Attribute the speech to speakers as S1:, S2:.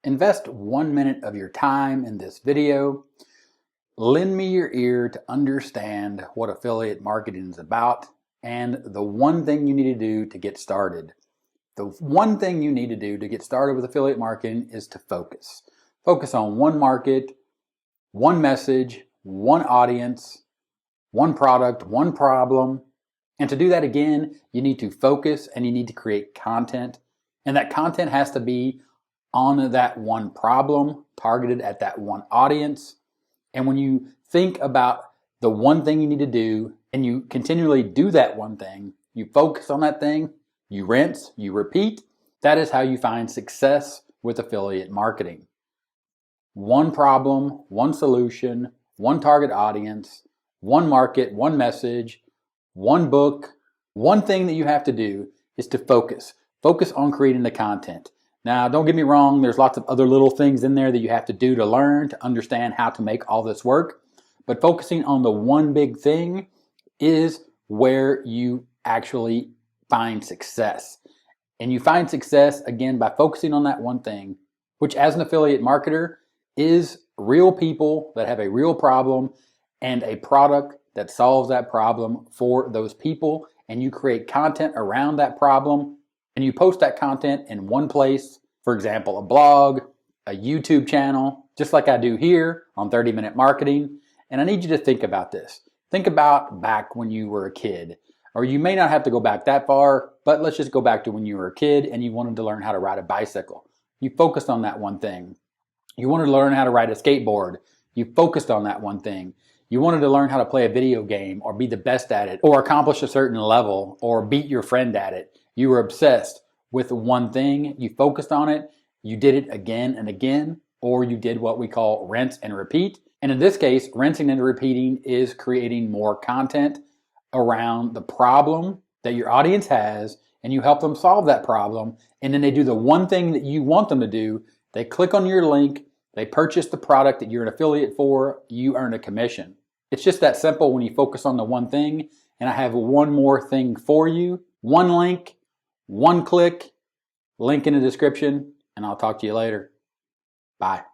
S1: Invest 1 minute of your time in this video. Lend me your ear to understand what affiliate marketing is about and the one thing you need to do to get started. The one thing you need to do to get started with affiliate marketing is to focus. Focus on one market, one message, one audience, one product, one problem. And to do that again, you need to focus and you need to create content. And that content has to be on that one problem, targeted at that one audience. And when you think about the one thing you need to do and you continually do that one thing, you focus on that thing, you rinse, you repeat, that is how you find success with affiliate marketing. One problem, one solution, one target audience, one market, one message, one book. One thing that you have to do is to focus. Focus on creating the content. Now, don't get me wrong, there's lots of other little things in there that you have to do to learn, to understand how to make all this work. But focusing on the one big thing is where you actually find success. And you find success, again, by focusing on that one thing, which as an affiliate marketer is real people that have a real problem and a product that solves that problem for those people. And you create content around that problem. And you post that content in one place, for example, a blog, a YouTube channel, just like I do here on 30 Minute Marketing. And I need you to think about this. Think about back when you were a kid, or you may not have to go back that far, but let's just go back to when you were a kid and you wanted to learn how to ride a bicycle. You focused on that one thing. You wanted to learn how to ride a skateboard. You focused on that one thing. You wanted to learn how to play a video game or be the best at it or accomplish a certain level or beat your friend at it. You were obsessed with one thing. You focused on it. You did it again and again, or you did what we call rinse and repeat. And in this case, rinsing and repeating is creating more content around the problem that your audience has, and you help them solve that problem. And then they do the one thing that you want them to do. They click on your link. They purchase the product that you're an affiliate for. You earn a commission. It's just that simple when you focus on the one thing. And I have one more thing for you. One link, one click, link in the description, and I'll talk to you later. Bye.